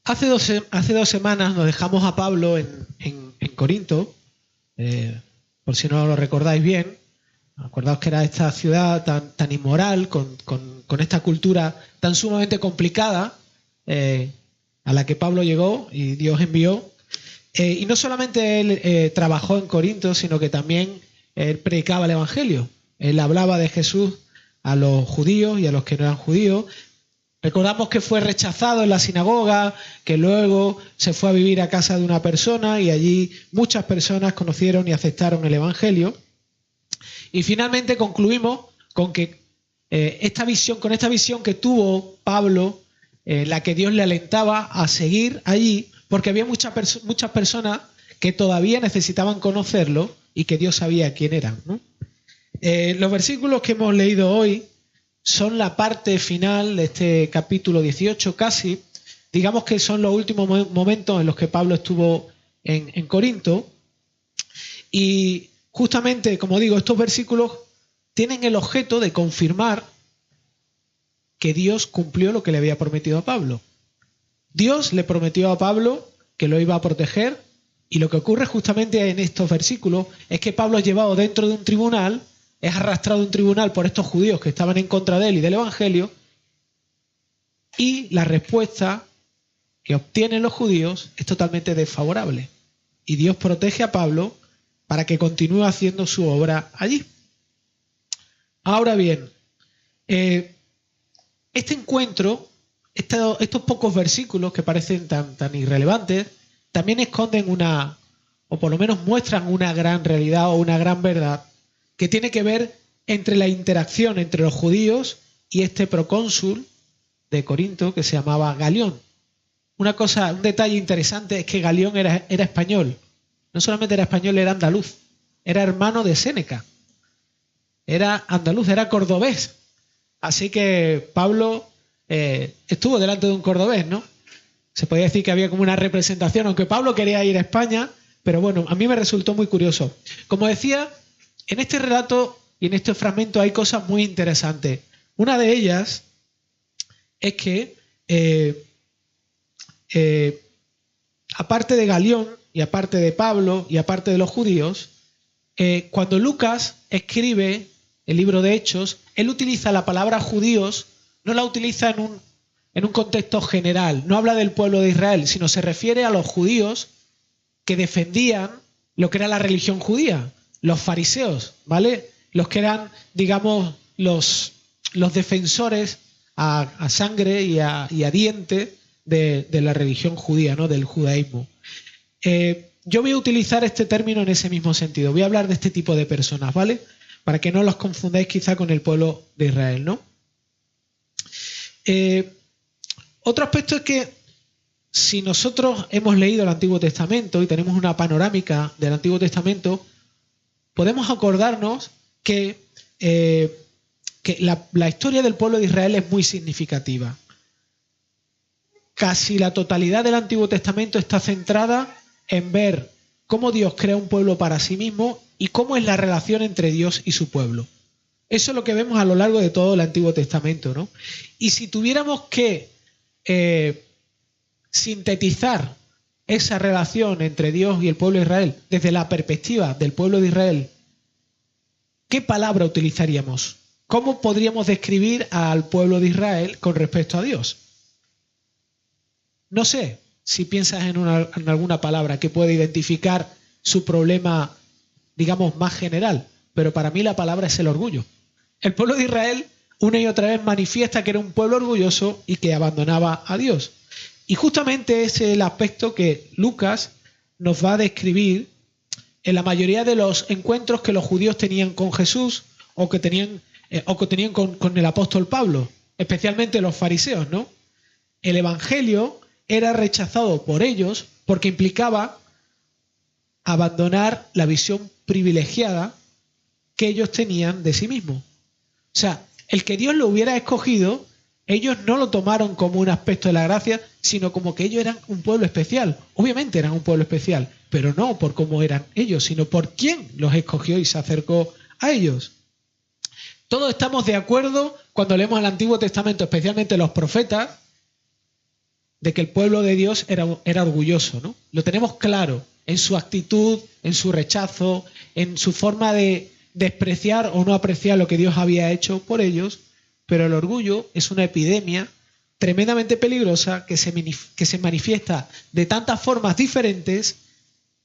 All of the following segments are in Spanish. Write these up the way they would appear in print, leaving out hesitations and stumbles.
Hace 2 semanas nos dejamos a Pablo en Corinto, por si no lo recordáis bien. Acordaos que era esta ciudad tan inmoral, con esta cultura tan sumamente complicada a la que Pablo llegó y Dios envió. Y no solamente él trabajó en Corinto, sino que también él predicaba el Evangelio. Él hablaba de Jesús a los judíos y a los que no eran judíos. Recordamos que fue rechazado en la sinagoga, que luego se fue a vivir a casa de una persona y allí muchas personas conocieron y aceptaron el Evangelio. Y finalmente concluimos con que esta visión que tuvo Pablo, la que Dios le alentaba a seguir allí, porque había muchas personas que todavía necesitaban conocerlo y que Dios sabía quién eran, ¿no? Los versículos que hemos leído hoy son la parte final de este capítulo 18 casi. Digamos que son los últimos momentos en los que Pablo estuvo en Corinto. Y justamente, como digo, estos versículos tienen el objeto de confirmar que Dios cumplió lo que le había prometido a Pablo. Dios le prometió a Pablo que lo iba a proteger, y lo que ocurre justamente en estos versículos es que Pablo es llevado dentro de un tribunal, es arrastrado a un tribunal por estos judíos que estaban en contra de él y del Evangelio, y la respuesta que obtienen los judíos es totalmente desfavorable. Y Dios protege a Pablo para que continúe haciendo su obra allí. Ahora bien, este encuentro, estos pocos versículos que parecen tan irrelevantes, también esconden o por lo menos muestran una gran realidad o una gran verdad que tiene que ver entre la interacción entre los judíos y este procónsul de Corinto que se llamaba Galión. Un detalle interesante es que Galión era español. No solamente era español, era andaluz. Era hermano de Séneca. Era andaluz, era cordobés. Así que Pablo estuvo delante de un cordobés, ¿no? Se podía decir que había como una representación, aunque Pablo quería ir a España, pero bueno, a mí me resultó muy curioso. Como decía, en este relato y en este fragmento hay cosas muy interesantes. Una de ellas es que, aparte de Galión y aparte de Pablo y aparte de los judíos, cuando Lucas escribe el libro de Hechos, él utiliza la palabra judíos, no la utiliza en un contexto general, no habla del pueblo de Israel, sino se refiere a los judíos que defendían lo que era la religión judía, los fariseos, ¿vale? Los que eran, digamos, los defensores a sangre y a diente de la religión judía, ¿no? Del judaísmo. Yo voy a utilizar este término en ese mismo sentido. Voy a hablar de este tipo de personas, ¿vale? Para que no los confundáis quizá con el pueblo de Israel, ¿no? Otro aspecto es que si nosotros hemos leído el Antiguo Testamento y tenemos una panorámica del Antiguo Testamento, podemos acordarnos que la historia del pueblo de Israel es muy significativa. Casi la totalidad del Antiguo Testamento está centrada en ver cómo Dios crea un pueblo para sí mismo y cómo es la relación entre Dios y su pueblo. Eso es lo que vemos a lo largo de todo el Antiguo Testamento, ¿no? Y si tuviéramos que sintetizar esa relación entre Dios y el pueblo de Israel desde la perspectiva del pueblo de Israel, ¿qué palabra utilizaríamos? ¿Cómo podríamos describir al pueblo de Israel con respecto a Dios? No sé si piensas en alguna palabra que pueda identificar su problema, digamos, más general, pero para mí la palabra es el orgullo. El pueblo de Israel una y otra vez manifiesta que era un pueblo orgulloso y que abandonaba a Dios. Y justamente ese es el aspecto que Lucas nos va a describir en la mayoría de los encuentros que los judíos tenían con Jesús o que tenían con el apóstol Pablo, especialmente los fariseos, ¿no? El evangelio era rechazado por ellos porque implicaba abandonar la visión privilegiada que ellos tenían de sí mismos. O sea, el que Dios lo hubiera escogido, ellos no lo tomaron como un aspecto de la gracia, sino como que ellos eran un pueblo especial. Obviamente eran un pueblo especial, pero no por cómo eran ellos, sino por quién los escogió y se acercó a ellos. Todos estamos de acuerdo cuando leemos el Antiguo Testamento, especialmente los profetas, de que el pueblo de Dios era orgulloso, ¿no? Lo tenemos claro en su actitud, en su rechazo, en su forma de despreciar o no apreciar lo que Dios había hecho por ellos, pero el orgullo es una epidemia tremendamente peligrosa que se manifiesta de tantas formas diferentes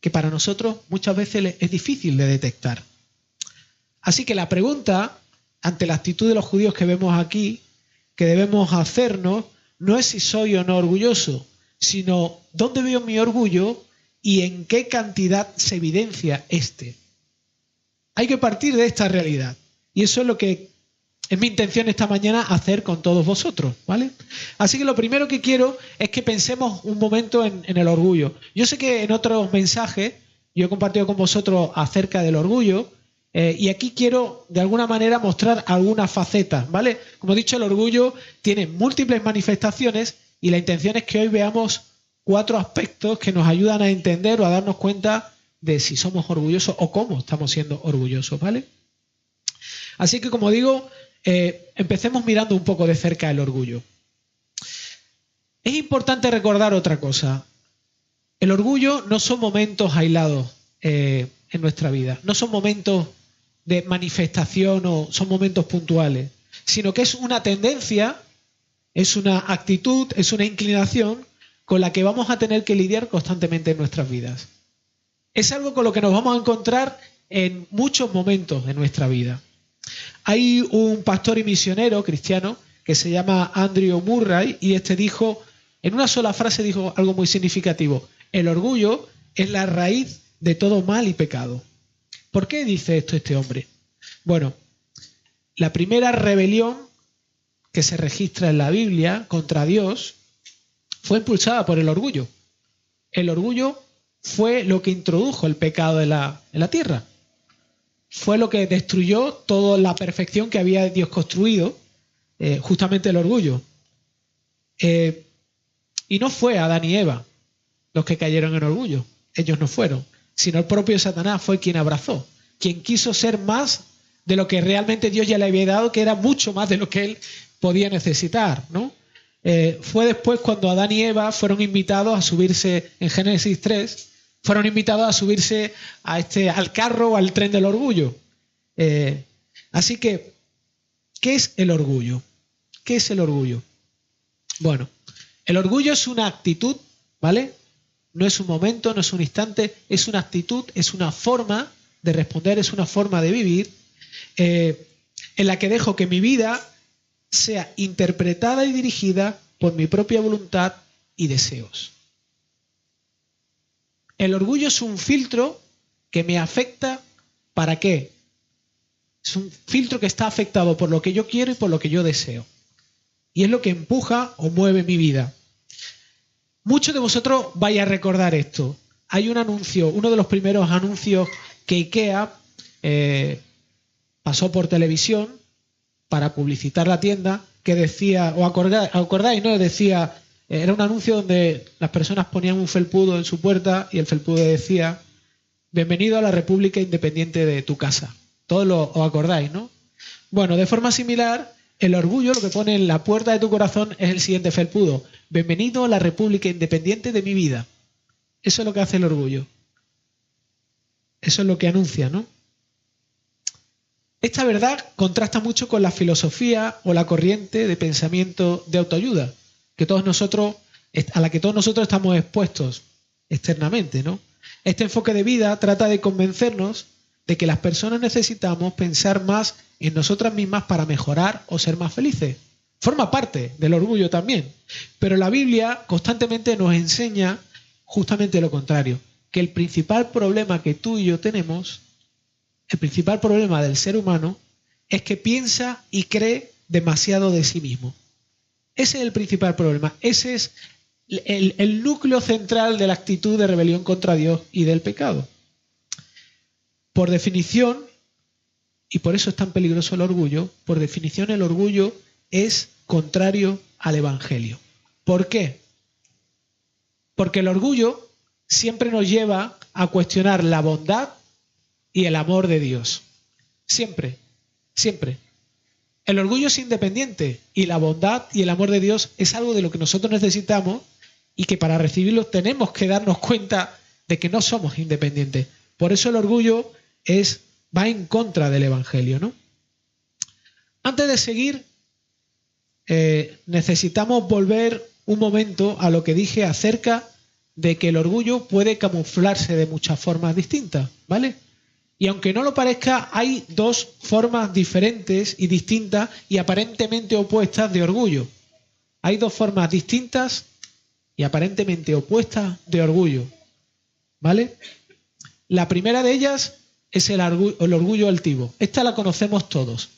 que para nosotros muchas veces es difícil de detectar. Así que la pregunta, ante la actitud de los judíos que vemos aquí, que debemos hacernos, no es si soy o no orgulloso, sino dónde veo mi orgullo y en qué cantidad se evidencia este. Hay que partir de esta realidad. Y eso es lo que es mi intención esta mañana hacer con todos vosotros, ¿vale? Así que lo primero que quiero es que pensemos un momento en el orgullo. Yo sé que en otros mensajes yo he compartido con vosotros acerca del orgullo, y aquí quiero de alguna manera mostrar algunas facetas, ¿vale? Como he dicho, el orgullo tiene múltiples manifestaciones y la intención es que hoy veamos 4 aspectos que nos ayudan a entender o a darnos cuenta de si somos orgullosos o cómo estamos siendo orgullosos, ¿vale? Así que, como digo, empecemos mirando un poco de cerca el orgullo. Es importante recordar otra cosa. El orgullo no son momentos aislados en nuestra vida, no son momentos de manifestación o son momentos puntuales, sino que es una tendencia, es una actitud, es una inclinación con la que vamos a tener que lidiar constantemente en nuestras vidas. Es algo con lo que nos vamos a encontrar en muchos momentos de nuestra vida. Hay un pastor y misionero cristiano que se llama Andrew Murray y dijo, en una sola frase dijo algo muy significativo: el orgullo es la raíz de todo mal y pecado. ¿Por qué dice esto este hombre? Bueno, la primera rebelión que se registra en la Biblia contra Dios fue impulsada por el orgullo. El orgullo fue lo que introdujo el pecado en la tierra. Fue lo que destruyó toda la perfección que había Dios construido, justamente el orgullo. Y no fue Adán y Eva los que cayeron en orgullo. Ellos no fueron, sino el propio Satanás fue quien abrazó, quien quiso ser más de lo que realmente Dios ya le había dado, que era mucho más de lo que él podía necesitar, ¿no? Fue después cuando Adán y Eva fueron invitados a subirse, en Génesis 3, fueron invitados a subirse al carro o al tren del orgullo. Así que, ¿qué es el orgullo? ¿Qué es el orgullo? Bueno, el orgullo es una actitud, ¿vale? No es un momento, no es un instante, es una actitud, es una forma de responder, es una forma de vivir, en la que dejo que mi vida sea interpretada y dirigida por mi propia voluntad y deseos. El orgullo es un filtro que me afecta. ¿Para qué? Es un filtro que está afectado por lo que yo quiero y por lo que yo deseo. Y es lo que empuja o mueve mi vida. Muchos de vosotros vais a recordar esto. Hay un anuncio, uno de los primeros anuncios que IKEA pasó por televisión para publicitar la tienda, que decía, ¿os acordáis? ¿No? Decía, era un anuncio donde las personas ponían un felpudo en su puerta y el felpudo decía: bienvenido a la República Independiente de tu casa. Todos os acordáis, ¿no? Bueno, de forma similar, el orgullo, lo que pone en la puerta de tu corazón es el siguiente felpudo: bienvenido a la República Independiente de mi vida. Eso es lo que hace el orgullo. Eso es lo que anuncia, ¿no? Esta verdad contrasta mucho con la filosofía o la corriente de pensamiento de autoayuda a la que todos nosotros estamos expuestos externamente, ¿no? Este enfoque de vida trata de convencernos de que las personas necesitamos pensar más en nosotras mismas para mejorar o ser más felices. Forma parte del orgullo también. Pero la Biblia constantemente nos enseña justamente lo contrario, que el principal problema que tú y yo tenemos, el principal problema del ser humano, es que piensa y cree demasiado de sí mismo. Ese es el principal problema. Ese es el núcleo central de la actitud de rebelión contra Dios y del pecado. Por definición, y por eso es tan peligroso el orgullo, por definición el orgullo es contrario al Evangelio. ¿Por qué? Porque el orgullo siempre nos lleva a cuestionar la bondad y el amor de Dios. Siempre, siempre. El orgullo es independiente y la bondad y el amor de Dios es algo de lo que nosotros necesitamos y que para recibirlo tenemos que darnos cuenta de que no somos independientes. Por eso el orgullo va en contra del Evangelio, ¿no? Antes de seguir, necesitamos volver un momento a lo que dije acerca de que el orgullo puede camuflarse de muchas formas distintas, ¿vale? Y aunque no lo parezca, hay dos formas diferentes y distintas y aparentemente opuestas de orgullo. Hay dos formas distintas y aparentemente opuestas de orgullo, ¿vale? La primera de ellas es el orgullo altivo. Esta la conocemos todos.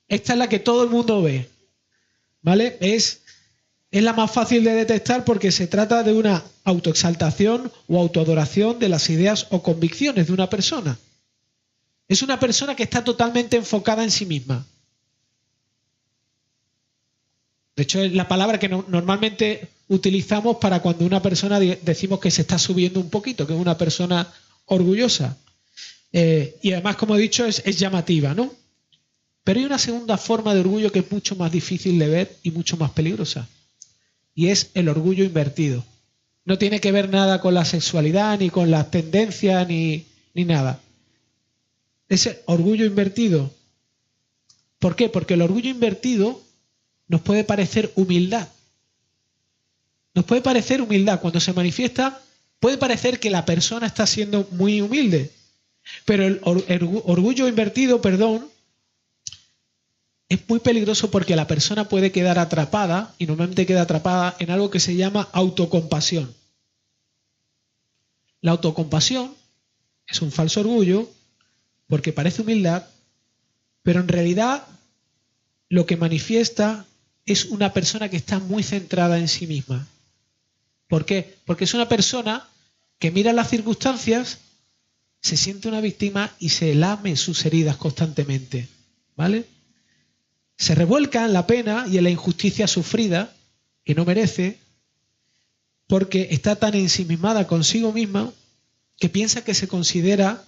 Esta es la que todo el mundo ve, ¿vale? Es la más fácil de detectar porque se trata de una autoexaltación o autoadoración de las ideas o convicciones de una persona. Es una persona que está totalmente enfocada en sí misma. De hecho, es la palabra que normalmente utilizamos para cuando una persona decimos que se está subiendo un poquito, que es una persona orgullosa. Y además, como he dicho, es llamativa, ¿no? Pero hay una segunda forma de orgullo que es mucho más difícil de ver y mucho más peligrosa. Y es el orgullo invertido. No tiene que ver nada con la sexualidad, ni con las tendencias, ni nada. Ese orgullo invertido. ¿Por qué? Porque el orgullo invertido nos puede parecer humildad. Nos puede parecer humildad. Cuando se manifiesta, puede parecer que la persona está siendo muy humilde. Pero el orgullo invertido, es muy peligroso porque la persona puede quedar atrapada, y normalmente queda atrapada en algo que se llama autocompasión. La autocompasión es un falso orgullo porque parece humildad, pero en realidad lo que manifiesta es una persona que está muy centrada en sí misma. ¿Por qué? Porque es una persona que mira las circunstancias, se siente una víctima y se lame sus heridas constantemente, ¿vale? Se revuelca en la pena y en la injusticia sufrida, que no merece, porque está tan ensimismada consigo misma que piensa que se considera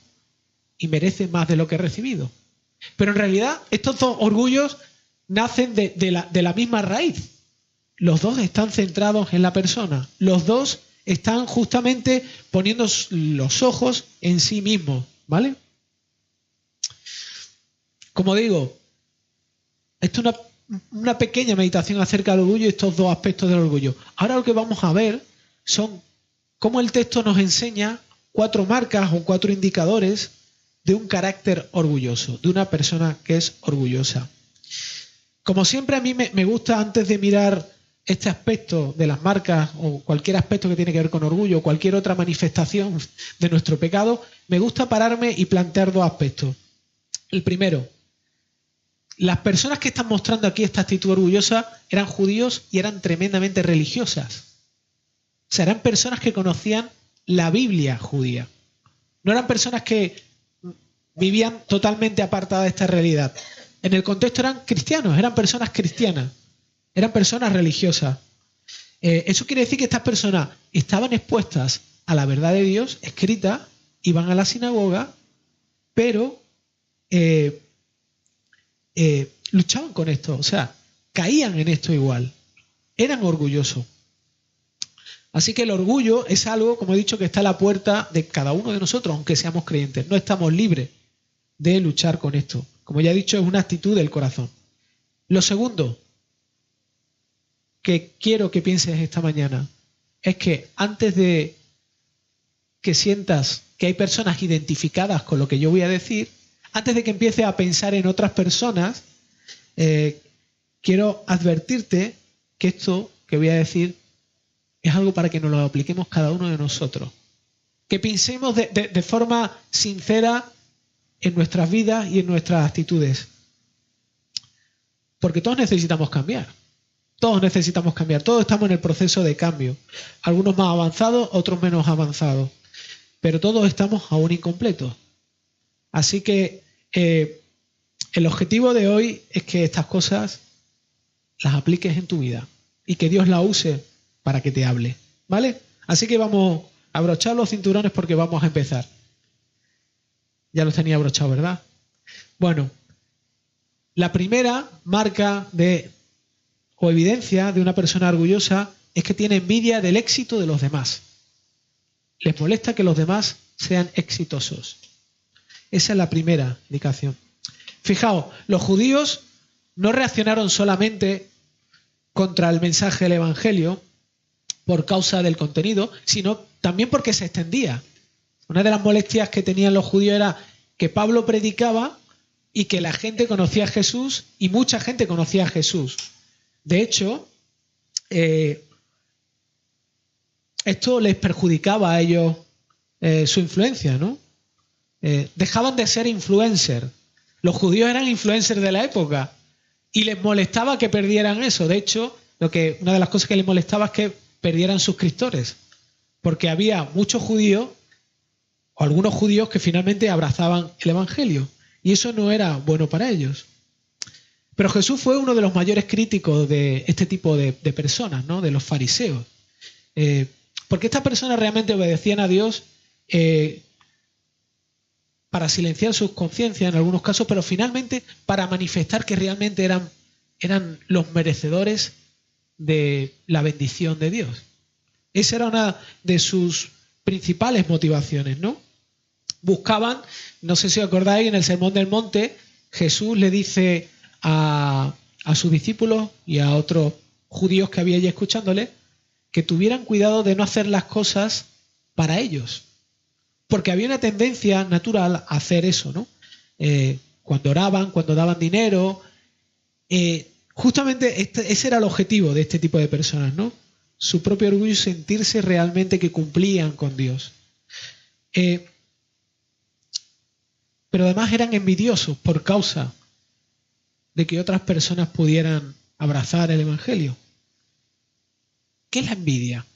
y merece más de lo que ha recibido. Pero en realidad estos dos orgullos nacen de la misma raíz. Los dos están centrados en la persona. Los dos están justamente poniendo los ojos en sí mismos, ¿vale? Como digo, esto es una pequeña meditación acerca del orgullo y estos dos aspectos del orgullo. Ahora lo que vamos a ver son cómo el texto nos enseña 4 marcas o 4 indicadores de un carácter orgulloso, de una persona que es orgullosa. Como siempre, a mí me gusta, antes de mirar este aspecto de las marcas o cualquier aspecto que tiene que ver con orgullo o cualquier otra manifestación de nuestro pecado, me gusta pararme y plantear 2 aspectos. El primero, las personas que están mostrando aquí esta actitud orgullosa eran judíos y eran tremendamente religiosas. O sea, eran personas que conocían la Biblia judía. No eran personas que vivían totalmente apartadas de esta realidad. En el contexto eran cristianos, eran personas cristianas, eran personas religiosas. Eso quiere decir que estas personas estaban expuestas a la verdad de Dios escrita, iban a la sinagoga, pero luchaban con esto, o sea, caían en esto igual, eran orgullosos. Así que el orgullo es algo, como he dicho, que está a la puerta de cada uno de nosotros, aunque seamos creyentes. No estamos libres de luchar con esto. Como ya he dicho, es una actitud del corazón. Lo segundo que quiero que pienses esta mañana es que antes de que sientas que hay personas identificadas con lo que yo voy a decir, antes de que empieces a pensar en otras personas, quiero advertirte que esto que voy a decir es algo para que nos lo apliquemos cada uno de nosotros. Que pensemos de forma sincera en nuestras vidas y en nuestras actitudes. Porque todos necesitamos cambiar. Todos necesitamos cambiar. Todos estamos en el proceso de cambio. Algunos más avanzados, otros menos avanzados. Pero todos estamos aún incompletos. Así que el objetivo de hoy es que estas cosas las apliques en tu vida y que Dios las use para que te hable, ¿vale? Así que vamos a abrochar los cinturones porque vamos a empezar. Ya los tenía abrochados, ¿verdad? Bueno, la primera marca o evidencia de una persona orgullosa es que tiene envidia del éxito de los demás. Les molesta que los demás sean exitosos. Esa es la primera indicación. Fijaos, los judíos no reaccionaron solamente contra el mensaje del Evangelio por causa del contenido, sino también porque se extendía. Una de las molestias que tenían los judíos era que Pablo predicaba y que la gente conocía a Jesús, y mucha gente conocía a Jesús. De hecho, esto les perjudicaba a ellos su influencia, ¿no? Dejaban de ser influencers. Los judíos eran influencers de la época y les molestaba que perdieran eso. De hecho, una de las cosas que les molestaba es que perdieran suscriptores, porque había muchos judíos o algunos judíos que finalmente abrazaban el Evangelio y eso no era bueno para ellos. Pero Jesús fue uno de los mayores críticos de este tipo de personas, ¿no? De los fariseos. Porque estas personas realmente obedecían a Dios para silenciar sus conciencias en algunos casos, pero finalmente para manifestar que realmente eran los merecedores de la bendición de Dios. Esa era una de sus principales motivaciones, ¿no? Buscaban, no sé si os acordáis, en el Sermón del Monte, Jesús le dice a sus discípulos y a otros judíos que había allí escuchándole que tuvieran cuidado de no hacer las cosas para ellos, porque había una tendencia natural a hacer eso, ¿no? Cuando oraban, cuando daban dinero, justamente ese era el objetivo de este tipo de personas, ¿no? Su propio orgullo, sentirse realmente que cumplían con Dios. Pero además eran envidiosos por causa de que otras personas pudieran abrazar el Evangelio. ¿Qué es la envidia?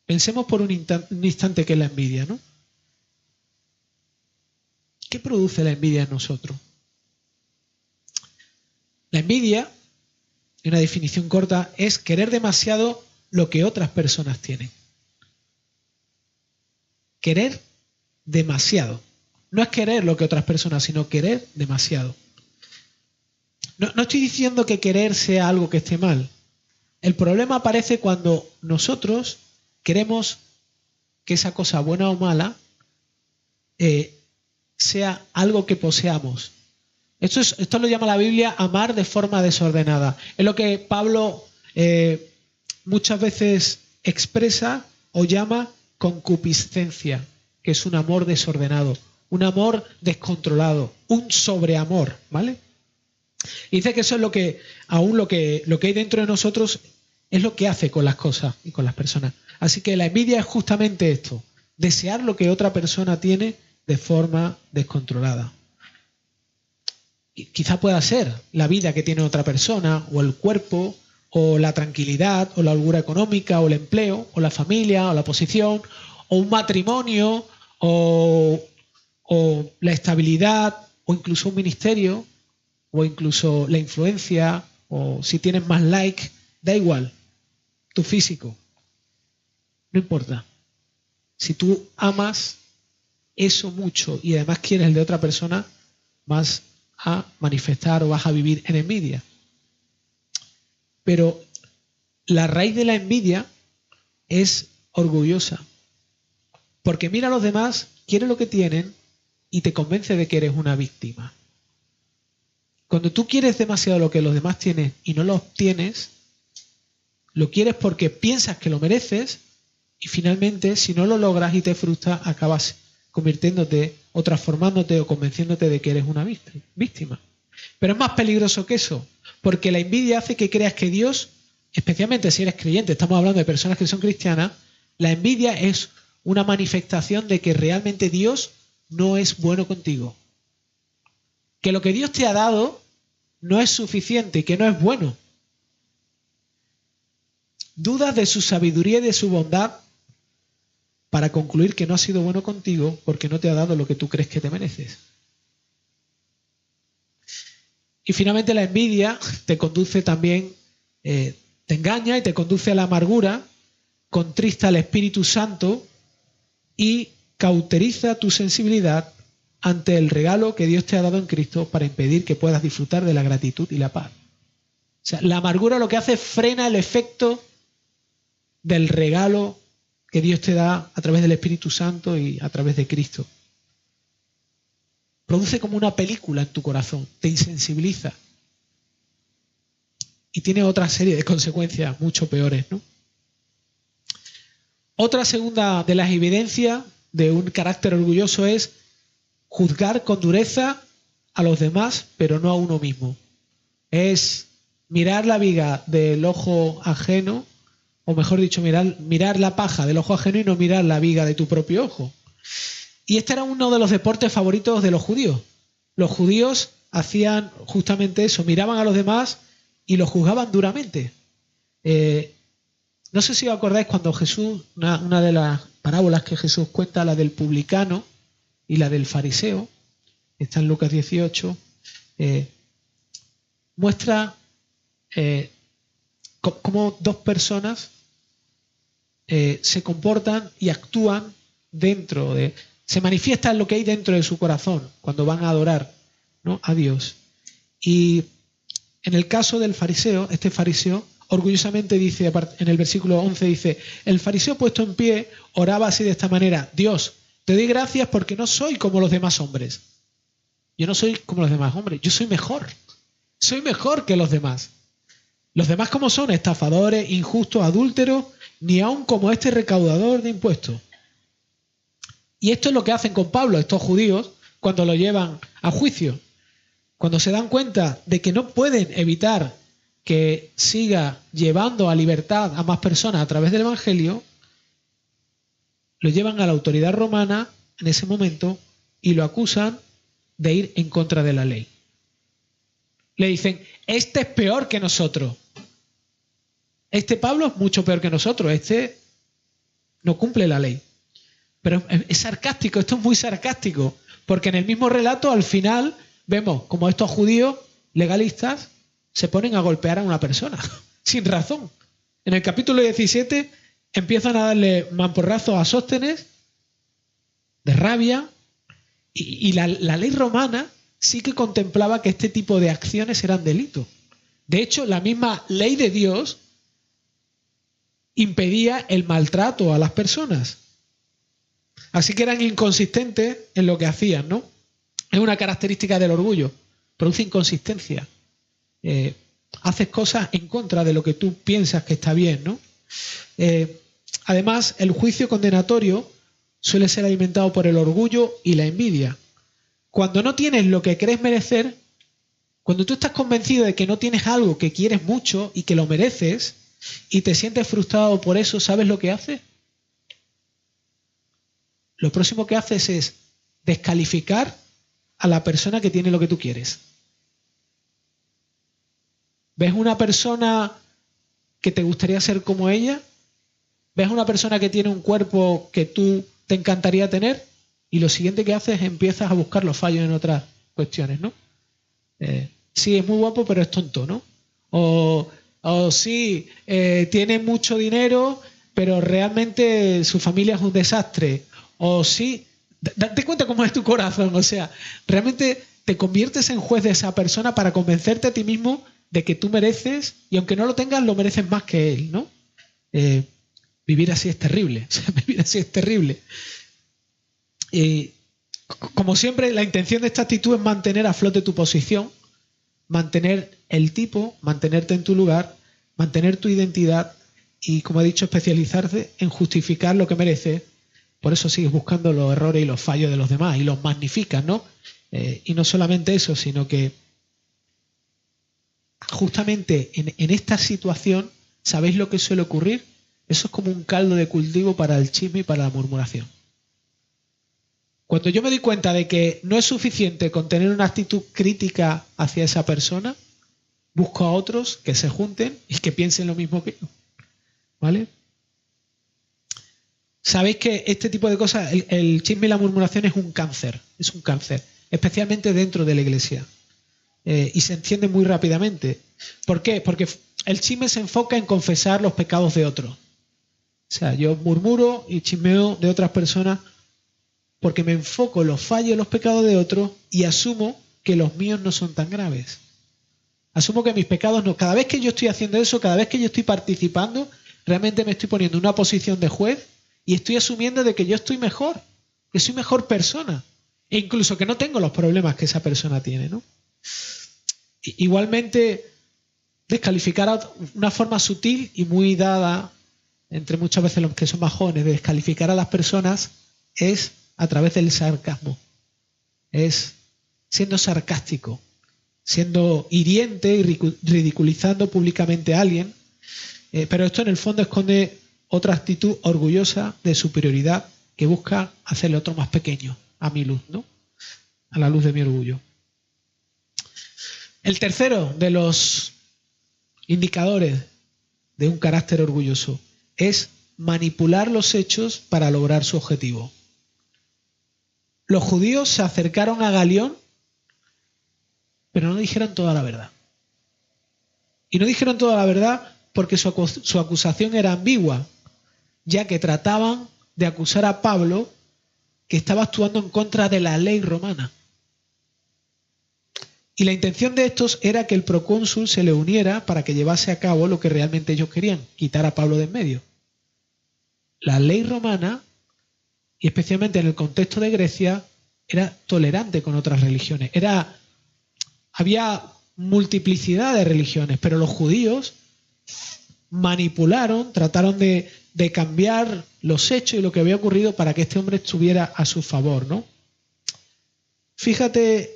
Pensemos por un instante qué es la envidia, ¿no? ¿Qué produce la envidia en nosotros? La envidia, en una definición corta, es querer demasiado lo que otras personas tienen. Querer demasiado. No es querer lo que otras personas, sino querer demasiado. No estoy diciendo que querer sea algo que esté mal. El problema aparece cuando nosotros queremos que esa cosa buena o mala sea algo que poseamos. Esto lo llama la Biblia amar de forma desordenada. Es lo que Pablo muchas veces expresa o llama concupiscencia, que es un amor desordenado, un amor descontrolado, un sobreamor, ¿vale? Y dice que eso es lo que hay dentro de nosotros es lo que hace con las cosas y con las personas. Así que la envidia es justamente esto, desear lo que otra persona tiene de forma descontrolada. Y quizá pueda ser la vida que tiene otra persona, o el cuerpo, o la tranquilidad, o la holgura económica, o el empleo, o la familia, o la posición, o un matrimonio, o la estabilidad, o incluso un ministerio, o incluso la influencia, o si tienes más like, da igual, tu físico. No importa. Si tú amas eso mucho y además quieres el de otra persona, vas a manifestar o vas a vivir en envidia. Pero la raíz de la envidia es orgullosa. Porque mira a los demás, quiere lo que tienen y te convence de que eres una víctima. Cuando tú quieres demasiado lo que los demás tienen y no lo obtienes, lo quieres porque piensas que lo mereces y finalmente, si no lo logras y te frustras, acabas convirtiéndote o transformándote o convenciéndote de que eres una víctima. Pero es más peligroso que eso, porque la envidia hace que creas que Dios, especialmente si eres creyente, estamos hablando de personas que son cristianas, la envidia es una manifestación de que realmente Dios no es bueno contigo. Que lo que Dios te ha dado no es suficiente y que no es bueno. Dudas de su sabiduría y de su bondad para concluir que no ha sido bueno contigo porque no te ha dado lo que tú crees que te mereces. Y finalmente la envidia te conduce también, te engaña y te conduce a la amargura, contrista al Espíritu Santo y cauteriza tu sensibilidad ante el regalo que Dios te ha dado en Cristo para impedir que puedas disfrutar de la gratitud y la paz. O sea, la amargura lo que hace es frena el efecto del regalo que Dios te da a través del Espíritu Santo y a través de Cristo. Produce como una película en tu corazón, te insensibiliza y tiene otra serie de consecuencias mucho peores, ¿no? Otra segunda de las evidencias de un carácter orgulloso es juzgar con dureza a los demás, pero no a uno mismo. Es mirar la viga del ojo ajeno, o mejor dicho, mirar la paja del ojo ajeno y no mirar la viga de tu propio ojo. Y este era uno de los deportes favoritos de los judíos. Los judíos hacían justamente eso, miraban a los demás y los juzgaban duramente. No sé si os acordáis cuando Jesús, una de las parábolas que Jesús cuenta, la del publicano y la del fariseo, está en Lucas 18, muestra cómo dos personas se comportan y actúan se manifiestan lo que hay dentro de su corazón cuando van a adorar, ¿no?, a Dios. Y en el caso del fariseo, este fariseo orgullosamente dice, en el versículo 11 dice, el fariseo puesto en pie oraba así de esta manera: Dios, te doy gracias porque no soy como los demás hombres. Yo no soy como los demás hombres, yo soy mejor. Soy mejor que los demás. Los demás, ¿cómo son? Estafadores, injustos, adúlteros, ni aun como este recaudador de impuestos. Y esto es lo que hacen con Pablo, estos judíos, cuando lo llevan a juicio. Cuando se dan cuenta de que no pueden evitar que siga llevando a libertad a más personas a través del Evangelio, lo llevan a la autoridad romana en ese momento y lo acusan de ir en contra de la ley. Le dicen, este es peor que nosotros. Este Pablo es mucho peor que nosotros. Este no cumple la ley. Pero es sarcástico, esto es muy sarcástico, porque en el mismo relato al final vemos como estos judíos legalistas se ponen a golpear a una persona, sin razón. En el capítulo 17 empiezan a darle mamporrazos a Sóstenes, de rabia, y la ley romana sí que contemplaba que este tipo de acciones eran delitos. De hecho, la misma ley de Dios impedía el maltrato a las personas. Así que eran inconsistentes en lo que hacían, ¿no? Es una característica del orgullo, produce inconsistencia. Haces cosas en contra de lo que tú piensas que está bien, ¿no? Además, el juicio condenatorio suele ser alimentado por el orgullo y la envidia. Cuando no tienes lo que crees merecer, cuando tú estás convencido de que no tienes algo que quieres mucho y que lo mereces y te sientes frustrado por eso, ¿sabes lo que haces? Lo próximo que haces es descalificar a la persona que tiene lo que tú quieres. ¿Ves una persona que te gustaría ser como ella? ¿Ves una persona que tiene un cuerpo que tú te encantaría tener? Y lo siguiente que haces es empiezas a buscar los fallos en otras cuestiones, ¿no? Sí, es muy guapo, pero es tonto, ¿no? O sí, tiene mucho dinero, pero realmente su familia es un desastre. O sí, date cuenta cómo es tu corazón. O sea, realmente te conviertes en juez de esa persona para convencerte a ti mismo de que tú mereces, y aunque no lo tengas, lo mereces más que él, ¿no? Vivir así es terrible. O sea, vivir así es terrible. Como siempre, la intención de esta actitud es mantener a flote tu posición, mantener el tipo, mantenerte en tu lugar, mantener tu identidad y, como he dicho, especializarse en justificar lo que mereces. Por eso sigues buscando los errores y los fallos de los demás y los magnificas, ¿no? Y no solamente eso, sino que justamente en esta situación, ¿sabéis lo que suele ocurrir? Eso es como un caldo de cultivo para el chisme y para la murmuración. Cuando yo me doy cuenta de que no es suficiente con tener una actitud crítica hacia esa persona, busco a otros que se junten y que piensen lo mismo que yo. ¿Vale? Sabéis que este tipo de cosas, el chisme y la murmuración es un cáncer, especialmente dentro de la iglesia. Y se entiende muy rápidamente. ¿Por qué? Porque el chisme se enfoca en confesar los pecados de otros. O sea, yo murmuro y chismeo de otras personas porque me enfoco en los fallos y los pecados de otros y asumo que los míos no son tan graves. Asumo que mis pecados no. Cada vez que yo estoy haciendo eso, cada vez que yo estoy participando, realmente me estoy poniendo en una posición de juez y estoy asumiendo de que yo estoy mejor, que soy mejor persona, e incluso que no tengo los problemas que esa persona tiene, ¿no? Igualmente, descalificar una forma sutil y muy dada, entre muchas veces los que son más jóvenes, de descalificar a las personas es a través del sarcasmo. Es siendo sarcástico, siendo hiriente y ridiculizando públicamente a alguien. Pero esto en el fondo esconde otra actitud orgullosa de superioridad que busca hacerle otro más pequeño a mi luz, ¿no? A la luz de mi orgullo. El tercero de los indicadores de un carácter orgulloso es manipular los hechos para lograr su objetivo. Los judíos se acercaron a Galión, pero no dijeron toda la verdad. Y no dijeron toda la verdad porque su acusación era ambigua, ya que trataban de acusar a Pablo que estaba actuando en contra de la ley romana. Y la intención de estos era que el procónsul se le uniera para que llevase a cabo lo que realmente ellos querían, quitar a Pablo de en medio. La ley romana, y especialmente en el contexto de Grecia, era tolerante con otras religiones. Había multiplicidad de religiones, pero los judíos manipularon, trataron de cambiar los hechos y lo que había ocurrido para que este hombre estuviera a su favor, ¿no? Fíjate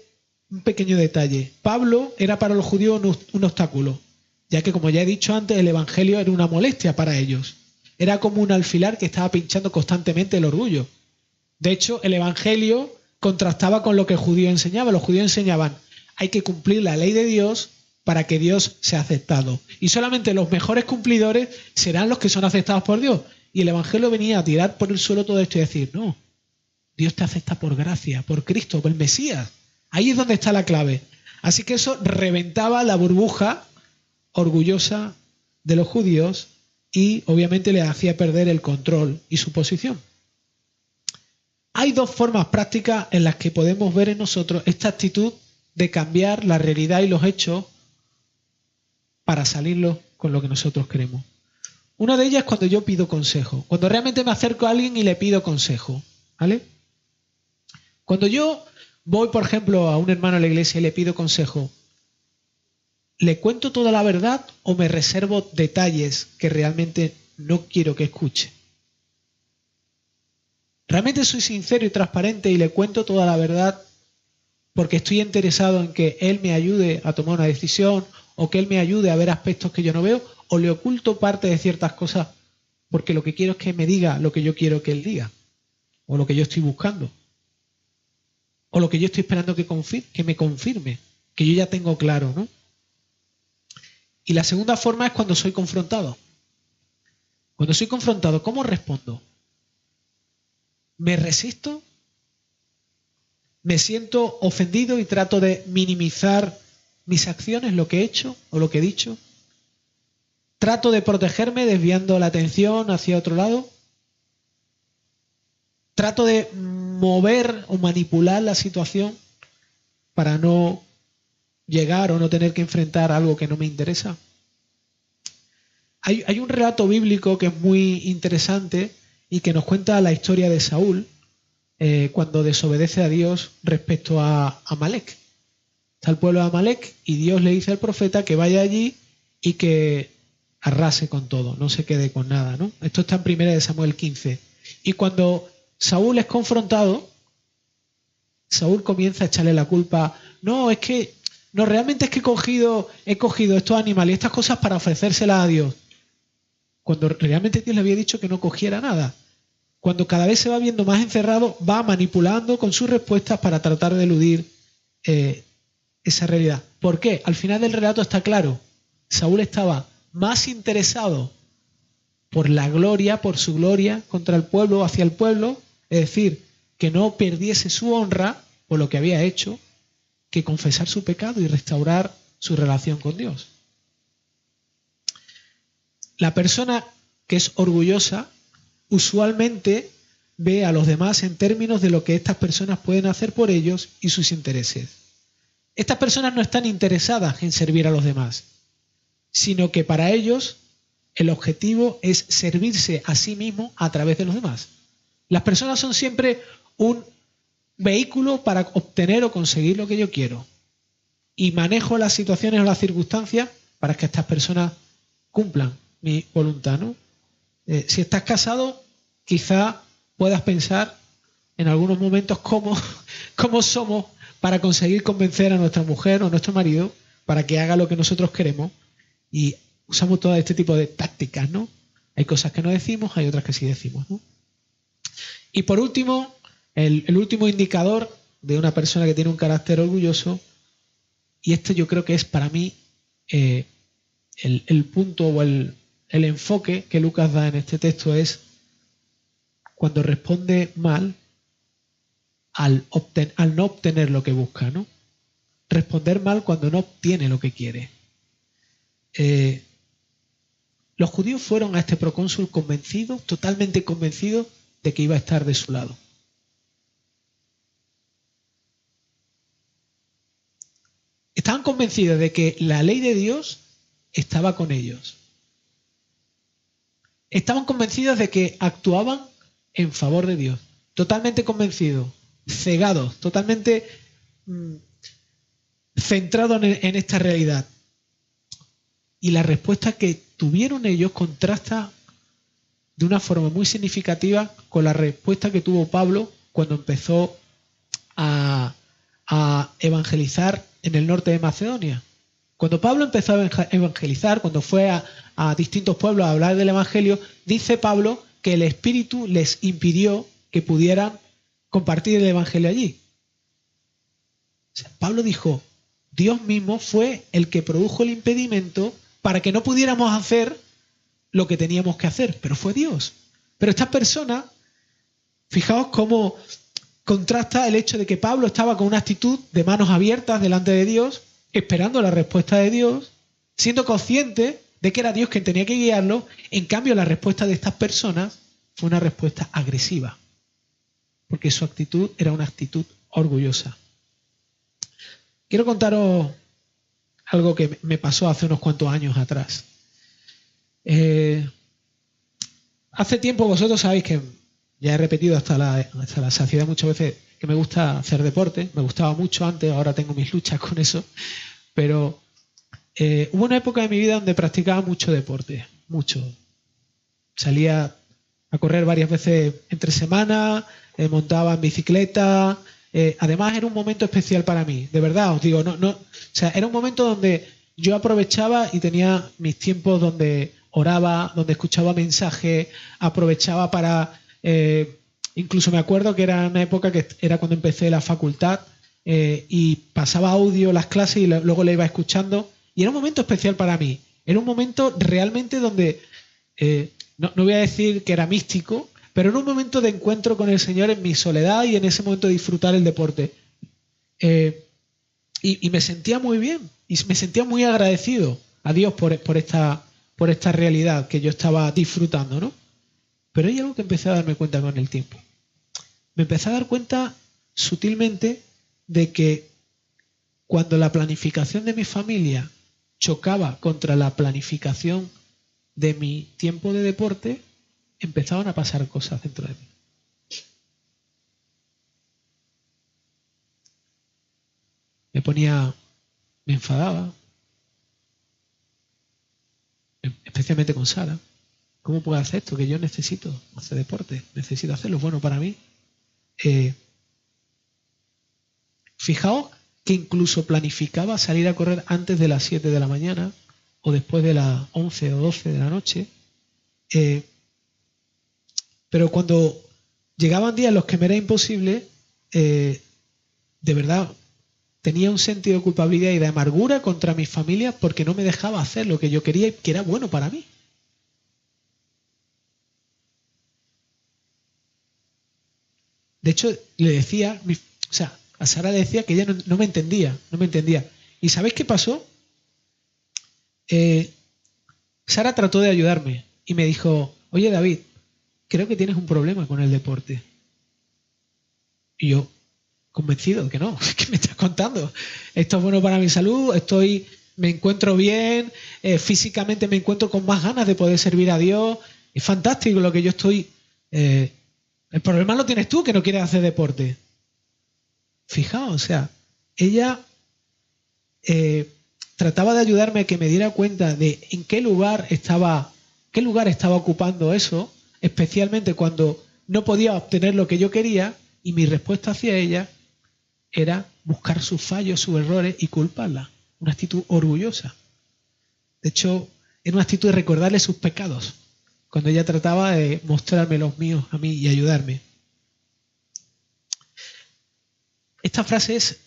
un pequeño detalle. Pablo era para los judíos un obstáculo, ya que, como ya he dicho antes, el evangelio era una molestia para ellos. Era como un alfiler que estaba pinchando constantemente el orgullo. De hecho, el evangelio contrastaba con lo que el judío enseñaba. Los judíos enseñaban: hay que cumplir la ley de Dios para que Dios sea aceptado. Y solamente los mejores cumplidores serán los que son aceptados por Dios. Y el evangelio venía a tirar por el suelo todo esto y decir: no, Dios te acepta por gracia, por Cristo, por el Mesías. Ahí es donde está la clave. Así que eso reventaba la burbuja orgullosa de los judíos y obviamente les hacía perder el control y su posición. Hay dos formas prácticas en las que podemos ver en nosotros esta actitud de cambiar la realidad y los hechos para salirlos con lo que nosotros queremos. Una de ellas es cuando yo pido consejo, cuando realmente me acerco a alguien y le pido consejo, ¿vale? Cuando yo voy, por ejemplo, a un hermano a la iglesia y le pido consejo, ¿le cuento toda la verdad o me reservo detalles que realmente no quiero que escuche? ¿Realmente soy sincero y transparente y le cuento toda la verdad porque estoy interesado en que él me ayude a tomar una decisión o que él me ayude a ver aspectos que yo no veo? ¿O le oculto parte de ciertas cosas porque lo que quiero es que me diga lo que yo quiero que él diga? ¿O lo que yo estoy buscando? ¿O lo que yo estoy esperando que me confirme? Que yo ya tengo claro, ¿no? Y la segunda forma es cuando soy confrontado. Cuando soy confrontado, ¿cómo respondo? ¿Me resisto? ¿Me siento ofendido y trato de minimizar mis acciones, lo que he hecho o lo que he dicho? ¿Trato de protegerme desviando la atención hacia otro lado? ¿Trato de mover o manipular la situación para no llegar o no tener que enfrentar algo que no me interesa? Hay un relato bíblico que es muy interesante y que nos cuenta la historia de Saúl cuando desobedece a Dios respecto a Amalek. Está el pueblo de Amalek y Dios le dice al profeta que vaya allí y que arrase con todo, no se quede con nada, ¿no? Esto está en 1 Samuel 15. Y cuando Saúl es confrontado, Saúl comienza a echarle la culpa. Realmente es que he cogido estos animales y estas cosas para ofrecérselas a Dios. Cuando realmente Dios le había dicho que no cogiera nada. Cuando cada vez se va viendo más encerrado, va manipulando con sus respuestas para tratar de eludir esa realidad. ¿Por qué? Al final del relato está claro. Saúl estaba más interesado por la gloria, por su gloria contra el pueblo, hacia el pueblo, es decir, que no perdiese su honra por lo que había hecho, que confesar su pecado y restaurar su relación con Dios. La persona que es orgullosa usualmente ve a los demás en términos de lo que estas personas pueden hacer por ellos y sus intereses. Estas personas no están interesadas en servir a los demás, sino que para ellos el objetivo es servirse a sí mismo a través de los demás. Las personas son siempre un vehículo para obtener o conseguir lo que yo quiero. Y manejo las situaciones o las circunstancias para que estas personas cumplan mi voluntad, ¿no? Si estás casado, quizá puedas pensar en algunos momentos cómo somos para conseguir convencer a nuestra mujer o a nuestro marido para que haga lo que nosotros queremos, y usamos todo este tipo de tácticas, ¿no? Hay cosas que no decimos, hay otras que sí decimos, ¿no? Y por último, el último indicador de una persona que tiene un carácter orgulloso, y esto yo creo que es para mí el punto o el enfoque que Lucas da en este texto, es cuando responde mal al no obtener lo que busca, ¿no? Responder mal cuando no obtiene lo que quiere. Los judíos fueron a este procónsul convencidos, totalmente convencidos de que iba a estar de su lado. Estaban convencidos de que la ley de Dios estaba con ellos. Estaban convencidos de que actuaban en favor de Dios. Totalmente convencidos, cegados, totalmente centrados en esta realidad. Y la respuesta que tuvieron ellos contrasta de una forma muy significativa con la respuesta que tuvo Pablo cuando empezó a evangelizar en el norte de Macedonia. Cuando Pablo empezó a evangelizar, cuando fue a distintos pueblos a hablar del evangelio, dice Pablo que el Espíritu les impidió que pudieran compartir el evangelio allí. O sea, Pablo dijo, Dios mismo fue el que produjo el impedimento para que no pudiéramos hacer lo que teníamos que hacer, pero fue Dios. Pero estas personas, fijaos cómo contrasta el hecho de que Pablo estaba con una actitud de manos abiertas delante de Dios, esperando la respuesta de Dios, siendo consciente de que era Dios quien tenía que guiarlo. En cambio, la respuesta de estas personas fue una respuesta agresiva, porque su actitud era una actitud orgullosa. Quiero contaros algo que me pasó hace unos cuantos años atrás. Hace tiempo, vosotros sabéis que ya he repetido hasta la saciedad muchas veces que me gusta hacer deporte. Me gustaba mucho antes, ahora tengo mis luchas con eso. Pero hubo una época de mi vida donde practicaba mucho deporte, mucho. Salía a correr varias veces entre semana, montaba en bicicleta. Además era un momento especial para mí, de verdad os digo, o sea, era un momento donde yo aprovechaba y tenía mis tiempos donde oraba, donde escuchaba mensajes, aprovechaba para, incluso me acuerdo que era una época que era cuando empecé la facultad, y pasaba audio las clases y luego le iba escuchando, y era un momento especial para mí, era un momento realmente donde, no voy a decir que era místico, pero en un momento de encuentro con el Señor en mi soledad y en ese momento de disfrutar el deporte. Y me sentía muy bien y me sentía muy agradecido a Dios por esta realidad que yo estaba disfrutando, ¿no? Pero hay algo que empecé a darme cuenta con el tiempo. Me empecé a dar cuenta sutilmente de que cuando la planificación de mi familia chocaba contra la planificación de mi tiempo de deporte, empezaban a pasar cosas dentro de mí. Me enfadaba, especialmente con Sara. ¿Cómo puedo hacer esto? Que yo necesito hacer deporte, necesito hacerlo, es bueno para mí. Fijaos que incluso planificaba salir a correr antes de las 7 de la mañana o después de las 11 o 12 de la noche. Pero cuando llegaban días en los que me era imposible, de verdad tenía un sentido de culpabilidad y de amargura contra mi familia porque no me dejaba hacer lo que yo quería y que era bueno para mí. De hecho, le decía, a Sara le decía que ella no me entendía. ¿Y sabéis qué pasó? Sara trató de ayudarme y me dijo, oye David, creo que tienes un problema con el deporte. Y yo, convencido de que no, ¿qué me estás contando? Esto es bueno para mi salud, estoy me encuentro bien, físicamente me encuentro con más ganas de poder servir a Dios. Es fantástico lo que yo estoy... el problema lo tienes tú, que no quieres hacer deporte. Fijaos, o sea, ella trataba de ayudarme a que me diera cuenta de en qué lugar estaba ocupando eso, especialmente cuando no podía obtener lo que yo quería, y mi respuesta hacia ella era buscar sus fallos, sus errores y culparla. Una actitud orgullosa. De hecho, era una actitud de recordarle sus pecados, cuando ella trataba de mostrarme los míos a mí y ayudarme. Esta frase es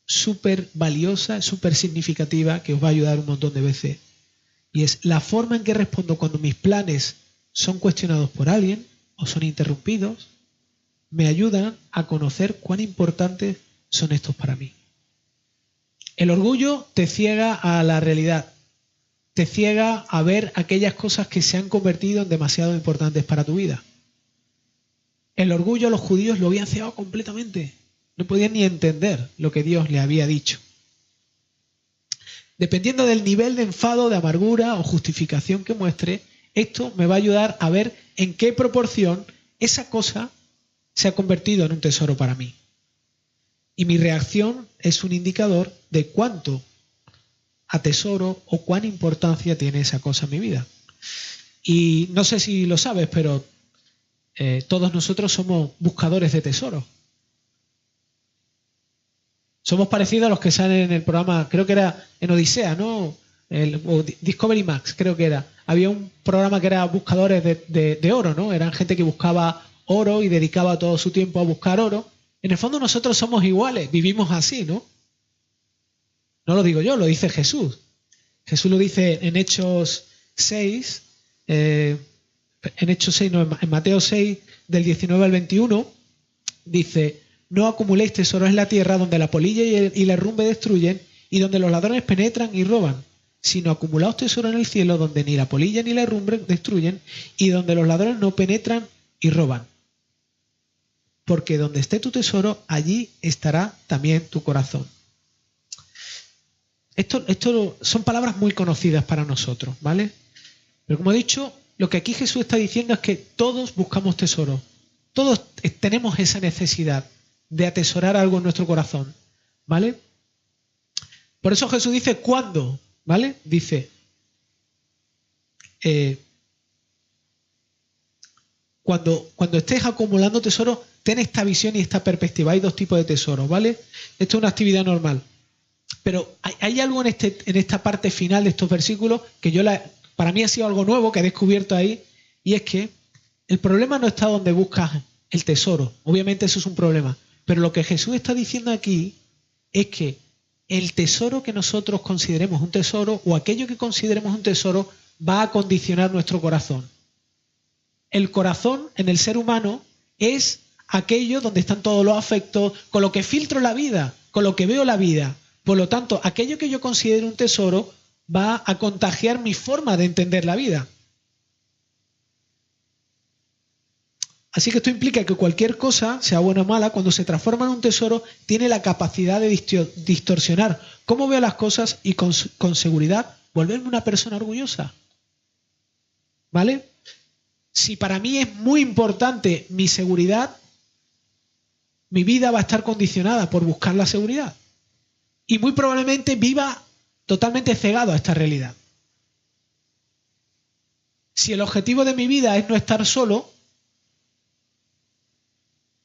súper valiosa, súper significativa, que os va a ayudar un montón de veces. Y es la forma en que respondo cuando mis planes son cuestionados por alguien o son interrumpidos, me ayudan a conocer cuán importantes son estos para mí. El orgullo te ciega a la realidad, te ciega a ver aquellas cosas que se han convertido en demasiado importantes para tu vida. El orgullo a los judíos lo habían cegado completamente. No podían ni entender lo que Dios le había dicho. Dependiendo del nivel de enfado, de amargura o justificación que muestre, esto me va a ayudar a ver en qué proporción esa cosa se ha convertido en un tesoro para mí. Y mi reacción es un indicador de cuánto atesoro o cuán importancia tiene esa cosa en mi vida. Y no sé si lo sabes, pero todos nosotros somos buscadores de tesoros. Somos parecidos a los que salen en el programa, creo que era en Odisea, ¿no? O Discovery Max, creo que era. Había un programa que era buscadores de oro, ¿no? Eran gente que buscaba oro y dedicaba todo su tiempo a buscar oro. En el fondo nosotros somos iguales, vivimos así, ¿no? No lo digo yo, lo dice Jesús. Jesús lo dice en Hechos 6, en Mateo 6, del 19 al 21, dice: no acumuléis tesoros en la tierra donde la polilla y la herrumbre destruyen y donde los ladrones penetran y roban, sino acumulaos tesoros en el cielo donde ni la polilla ni la herrumbre destruyen y donde los ladrones no penetran y roban. Porque donde esté tu tesoro, allí estará también tu corazón. Esto son palabras muy conocidas para nosotros, ¿vale? Pero como he dicho, lo que aquí Jesús está diciendo es que todos buscamos tesoros. Todos tenemos esa necesidad de atesorar algo en nuestro corazón, ¿vale? Por eso Jesús dice ¿cuándo? ¿Vale? Dice cuando estés acumulando tesoros, ten esta visión y esta perspectiva. Hay dos tipos de tesoros, ¿vale? Esto es una actividad normal. Pero hay algo en esta parte final de estos versículos que para mí ha sido algo nuevo que he descubierto ahí, y es que el problema no está donde buscas el tesoro. Obviamente eso es un problema. Pero lo que Jesús está diciendo aquí es que el tesoro que nosotros consideremos un tesoro, o aquello que consideremos un tesoro, va a condicionar nuestro corazón. El corazón en el ser humano es aquello donde están todos los afectos, con lo que filtro la vida, con lo que veo la vida. Por lo tanto, aquello que yo considero un tesoro va a contagiar mi forma de entender la vida. Así que esto implica que cualquier cosa, sea buena o mala, cuando se transforma en un tesoro, tiene la capacidad de distorsionar cómo veo las cosas y con seguridad volverme una persona orgullosa. ¿Vale? Si para mí es muy importante mi seguridad, mi vida va a estar condicionada por buscar la seguridad. Y muy probablemente viva totalmente cegado a esta realidad. Si el objetivo de mi vida es no estar solo,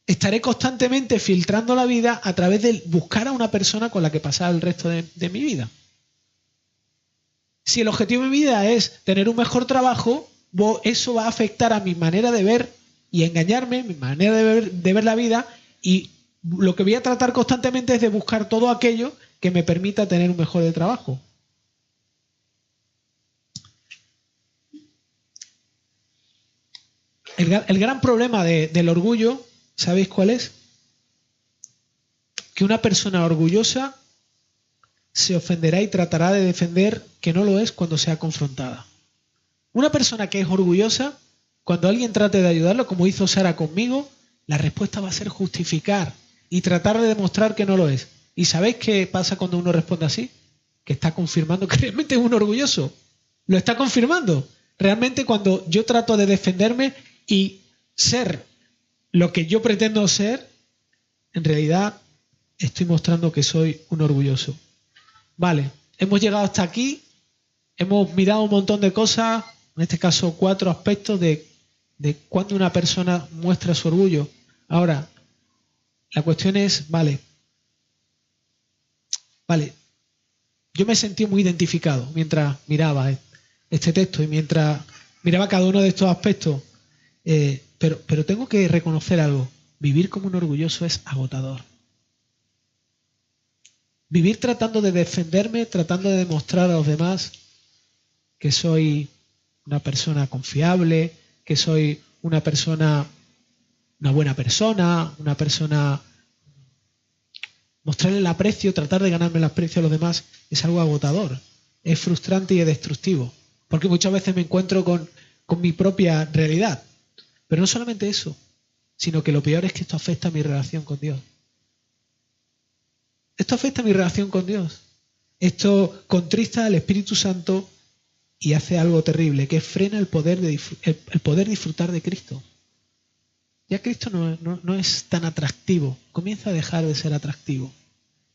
estaré constantemente filtrando la vida a través de buscar a una persona con la que pasar el resto de mi vida. Si el objetivo de mi vida es tener un mejor trabajo, eso va a afectar a mi manera de ver y engañarme, mi manera de ver la vida, y lo que voy a tratar constantemente es de buscar todo aquello que me permita tener un mejor trabajo. El gran problema del orgullo, ¿sabéis cuál es? Que una persona orgullosa se ofenderá y tratará de defender que no lo es cuando sea confrontada. Una persona que es orgullosa, cuando alguien trate de ayudarlo, como hizo Sara conmigo, la respuesta va a ser justificar y tratar de demostrar que no lo es. ¿Y sabéis qué pasa cuando uno responde así? que está confirmando que realmente es un orgulloso. Lo está confirmando. Realmente cuando yo trato de defenderme y ser lo que yo pretendo ser, en realidad estoy mostrando que soy un orgulloso. Vale, hemos llegado hasta aquí, hemos mirado un montón de cosas, en este caso 4 aspectos de cuando una persona muestra su orgullo. Ahora, la cuestión es, vale, yo me sentí muy identificado mientras miraba este texto y mientras miraba cada uno de estos aspectos, pero tengo que reconocer algo. Vivir como un orgulloso es agotador. Vivir tratando de defenderme, tratando de demostrar a los demás que soy una persona confiable, que soy una buena persona, una persona... Mostrarle el aprecio, tratar de ganarme el aprecio a los demás es algo agotador, es frustrante y es destructivo, porque muchas veces me encuentro con mi propia realidad. Pero no solamente eso, sino que lo peor es que esto afecta a mi relación con Dios. Esto afecta a mi relación con Dios. Esto contrista al Espíritu Santo y hace algo terrible, que frena el poder disfrutar de Cristo. Ya Cristo no es tan atractivo, comienza a dejar de ser atractivo.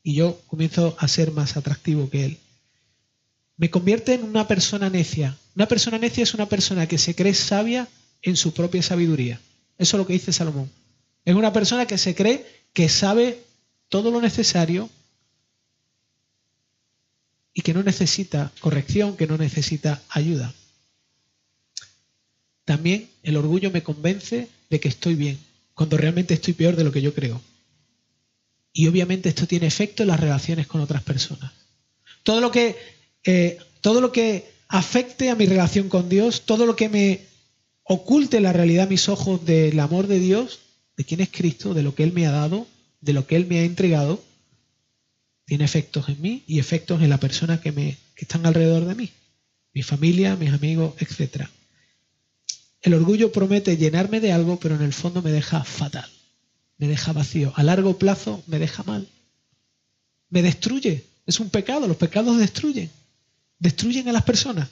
Y yo comienzo a ser más atractivo que Él. Me convierte en una persona necia. Una persona necia es una persona que se cree sabia en su propia sabiduría. Eso es lo que dice Salomón. Es una persona que se cree que sabe todo lo necesario y que no necesita corrección, que no necesita ayuda. También el orgullo me convence de que estoy bien, cuando realmente estoy peor de lo que yo creo. Y obviamente esto tiene efecto en las relaciones con otras personas. Todo lo que afecte a mi relación con Dios, todo lo que me oculte la realidad a mis ojos del amor de Dios, de quién es Cristo, de lo que Él me ha dado, de lo que Él me ha entregado, tiene efectos en mí y efectos en la persona que están alrededor de mí, mi familia, mis amigos, etc. El orgullo promete llenarme de algo, pero en el fondo me deja fatal, me deja vacío. A largo plazo me deja mal, me destruye. Es un pecado, los pecados destruyen a las personas.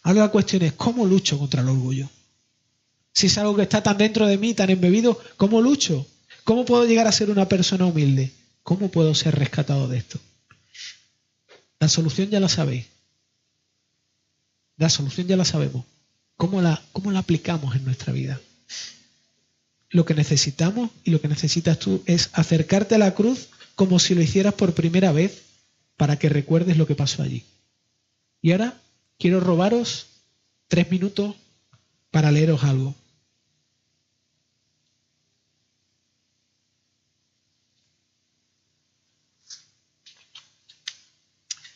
Ahora la cuestión es, ¿cómo lucho contra el orgullo? Si es algo que está tan dentro de mí, tan embebido, ¿cómo lucho? ¿Cómo puedo llegar a ser una persona humilde? ¿Cómo puedo ser rescatado de esto? La solución ya la sabéis. La solución ya la sabemos. ¿Cómo la aplicamos en nuestra vida? Lo que necesitamos y lo que necesitas tú es acercarte a la cruz como si lo hicieras por primera vez para que recuerdes lo que pasó allí. Y ahora quiero robaros 3 minutos para leeros algo.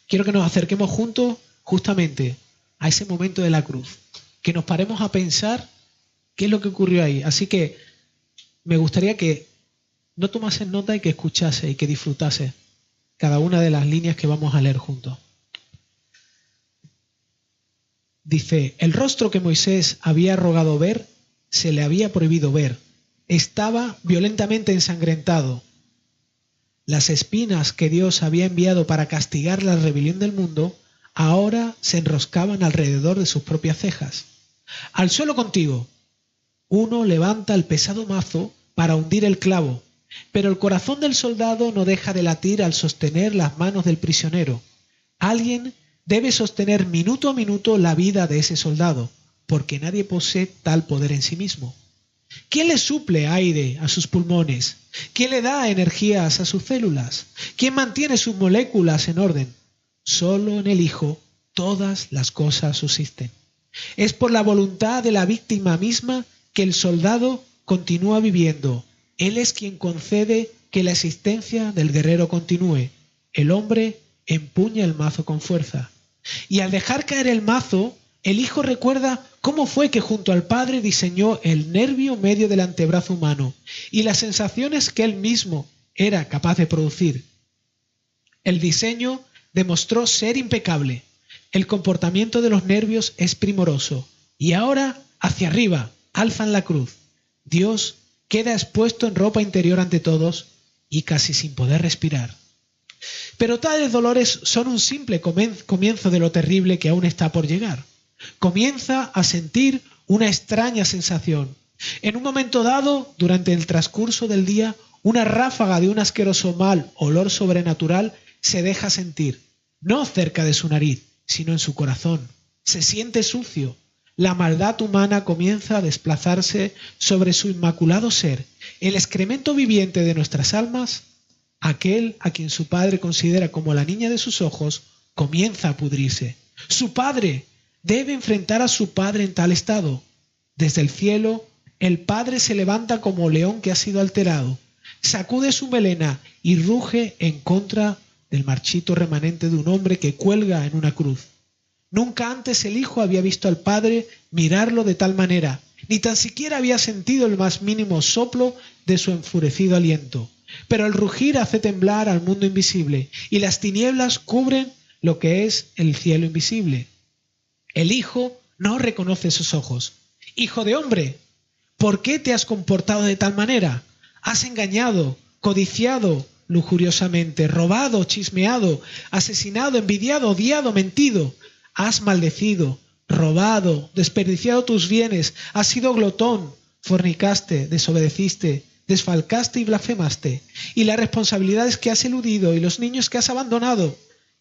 Quiero que nos acerquemos juntos justamente a ese momento de la cruz. Que nos paremos a pensar qué es lo que ocurrió ahí. Así que me gustaría que no tomases nota y que escuchases y que disfrutases cada una de las líneas que vamos a leer juntos. Dice, el rostro que Moisés había rogado ver, se le había prohibido ver. Estaba violentamente ensangrentado. Las espinas que Dios había enviado para castigar la rebelión del mundo, ahora se enroscaban alrededor de sus propias cejas. Al suelo contigo. Uno levanta el pesado mazo para hundir el clavo, pero el corazón del soldado no deja de latir al sostener las manos del prisionero. Alguien debe sostener minuto a minuto la vida de ese soldado, porque nadie posee tal poder en sí mismo. ¿Quién le suple aire a sus pulmones? ¿Quién le da energías a sus células? ¿Quién mantiene sus moléculas en orden? Solo en el Hijo todas las cosas subsisten. Es por la voluntad de la víctima misma que el soldado continúa viviendo. Él es quien concede que la existencia del guerrero continúe. El hombre empuña el mazo con fuerza. Y al dejar caer el mazo, el Hijo recuerda cómo fue que junto al Padre diseñó el nervio medio del antebrazo humano y las sensaciones que él mismo era capaz de producir. El diseño demostró ser impecable. El comportamiento de los nervios es primoroso. Y ahora, hacia arriba, alzan la cruz. Dios queda expuesto en ropa interior ante todos y casi sin poder respirar. Pero tales dolores son un simple comienzo de lo terrible que aún está por llegar. Comienza a sentir una extraña sensación. En un momento dado, durante el transcurso del día, una ráfaga de un asqueroso mal olor sobrenatural se deja sentir, no cerca de su nariz, sino en su corazón. Se siente sucio. La maldad humana comienza a desplazarse sobre su inmaculado ser. El excremento viviente de nuestras almas, aquel a quien su padre considera como la niña de sus ojos, comienza a pudrirse. Su padre debe enfrentar a su padre en tal estado. Desde el cielo, el padre se levanta como león que ha sido alterado, sacude su melena y ruge en contra del marchito remanente de un hombre que cuelga en una cruz. Nunca antes el hijo había visto al padre mirarlo de tal manera, ni tan siquiera había sentido el más mínimo soplo de su enfurecido aliento. Pero el rugir hace temblar al mundo invisible, y las tinieblas cubren lo que es el cielo invisible. El hijo no reconoce sus ojos. Hijo de hombre, ¿por qué te has comportado de tal manera? Has engañado, codiciado lujuriosamente, robado, chismeado, asesinado, envidiado, odiado, mentido. Has maldecido, robado, desperdiciado tus bienes, has sido glotón, fornicaste, desobedeciste, desfalcaste y blasfemaste. Y las responsabilidades que has eludido y los niños que has abandonado.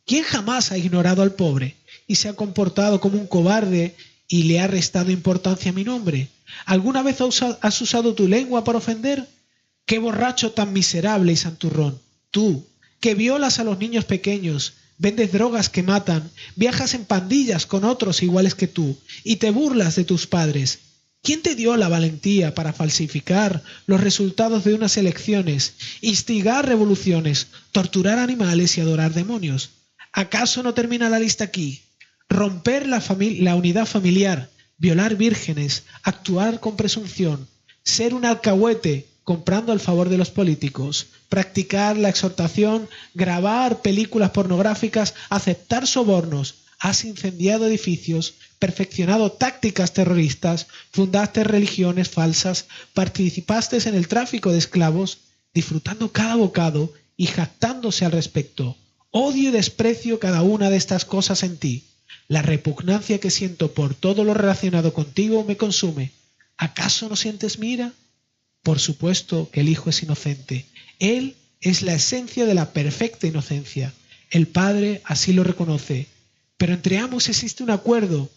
¿Quién jamás ha ignorado al pobre y se ha comportado como un cobarde y le ha restado importancia a mi nombre? ¿Alguna vez has usado tu lengua para ofender? ¡Qué borracho tan miserable y santurrón! Tú, que violas a los niños pequeños, vendes drogas que matan, viajas en pandillas con otros iguales que tú y te burlas de tus padres. ¿Quién te dio la valentía para falsificar los resultados de unas elecciones, instigar revoluciones, torturar animales y adorar demonios? ¿Acaso no termina la lista aquí? Romper la unidad familiar, violar vírgenes, actuar con presunción, ser un alcahuete comprando el favor de los políticos, practicar la exhortación, grabar películas pornográficas, aceptar sobornos. Has incendiado edificios, perfeccionado tácticas terroristas, fundaste religiones falsas, participaste en el tráfico de esclavos, disfrutando cada bocado y jactándose al respecto. Odio y desprecio cada una de estas cosas en ti. La repugnancia que siento por todo lo relacionado contigo me consume. ¿Acaso no sientes mi ira? Por supuesto que el Hijo es inocente. Él es la esencia de la perfecta inocencia. El Padre así lo reconoce. Pero entre ambos existe un acuerdo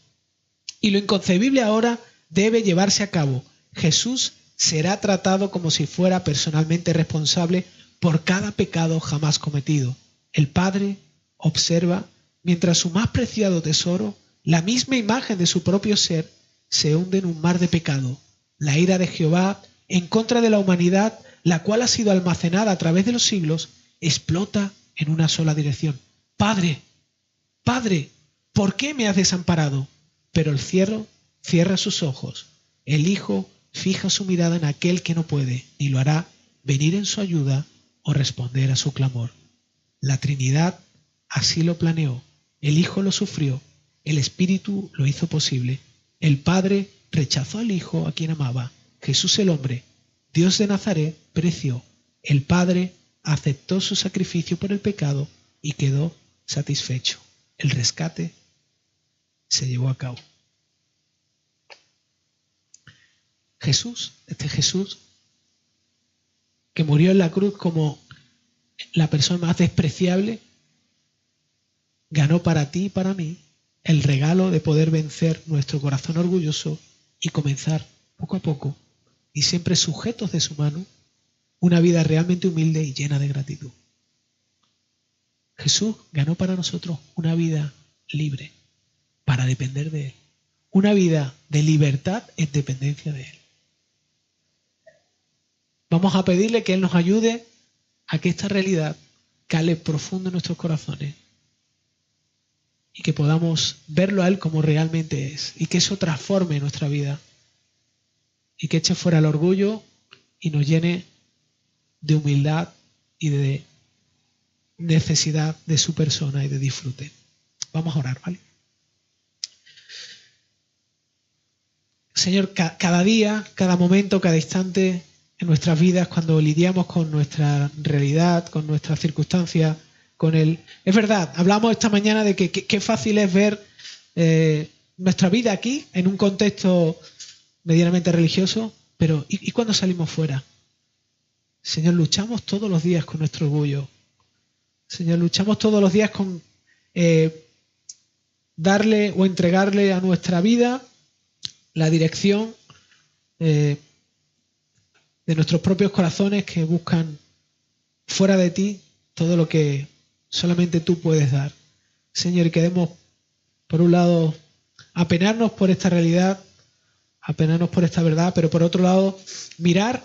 y lo inconcebible ahora debe llevarse a cabo. Jesús será tratado como si fuera personalmente responsable por cada pecado jamás cometido. El Padre observa mientras su más preciado tesoro, la misma imagen de su propio ser, se hunde en un mar de pecado. La ira de Jehová en contra de la humanidad, la cual ha sido almacenada a través de los siglos, explota en una sola dirección. Padre, Padre, ¿por qué me has desamparado? Pero el cielo cierra sus ojos. El Hijo fija su mirada en aquel que no puede, ni lo hará venir en su ayuda o responder a su clamor. La Trinidad así lo planeó. El Hijo lo sufrió. El Espíritu lo hizo posible. El Padre rechazó al Hijo a quien amaba. Jesús el hombre, Dios de Nazaret, pereció. El Padre aceptó su sacrificio por el pecado y quedó satisfecho. El rescate se llevó a cabo. Jesús, este Jesús, que murió en la cruz como la persona más despreciable, ganó para ti y para mí el regalo de poder vencer nuestro corazón orgulloso y comenzar poco a poco, y siempre sujetos de su mano, una vida realmente humilde y llena de gratitud. Jesús ganó para nosotros una vida libre, para depender de Él. Una vida de libertad en dependencia de Él. Vamos a pedirle que Él nos ayude a que esta realidad cale profundo en nuestros corazones y que podamos verlo a Él como realmente es y que eso transforme nuestra vida y que eche fuera el orgullo y nos llene de humildad y de necesidad de su persona y de disfrute. Vamos a orar, ¿vale? Señor, cada día, cada momento, cada instante en nuestras vidas, cuando lidiamos con nuestra realidad, con nuestras circunstancias, con él. Es verdad, hablamos esta mañana de que qué fácil es ver nuestra vida aquí en un contexto medianamente religioso, pero ¿y cuando salimos fuera? Señor, luchamos todos los días con nuestro orgullo. Señor, luchamos todos los días con darle o entregarle a nuestra vida la dirección de nuestros propios corazones que buscan fuera de ti todo lo que solamente tú puedes dar. Señor, y queremos, por un lado, apenarnos por esta realidad, apenarnos por esta verdad, pero por otro lado, mirar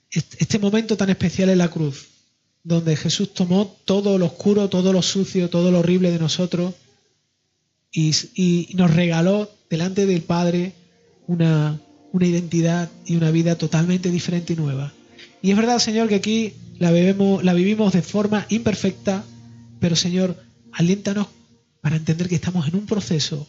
este momento tan especial en la cruz, donde Jesús tomó todo lo oscuro, todo lo sucio, todo lo horrible de nosotros y nos regaló delante del Padre una identidad y una vida totalmente diferente y nueva. Y es verdad, Señor, que aquí la vivimos de forma imperfecta, pero, Señor, aliéntanos para entender que estamos en un proceso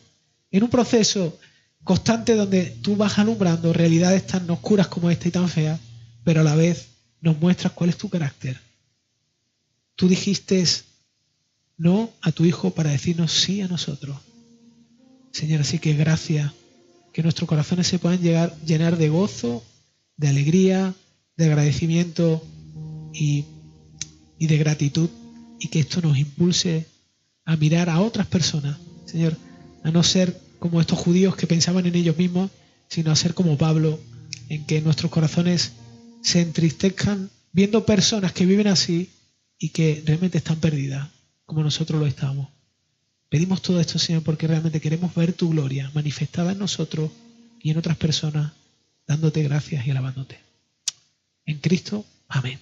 constante donde tú vas alumbrando realidades tan oscuras como esta y tan feas, pero a la vez nos muestras cuál es tu carácter. Tú dijiste no a tu Hijo para decirnos sí a nosotros. Señor, así que gracias, que nuestros corazones se puedan llenar de gozo, de alegría, de agradecimiento y de gratitud, y que esto nos impulse a mirar a otras personas, Señor, a no ser como estos judíos que pensaban en ellos mismos, sino a ser como Pablo, en que nuestros corazones se entristezcan viendo personas que viven así y que realmente están perdidas, como nosotros lo estamos. Pedimos todo esto, Señor, porque realmente queremos ver tu gloria manifestada en nosotros y en otras personas, dándote gracias y alabándote. En Cristo, amén.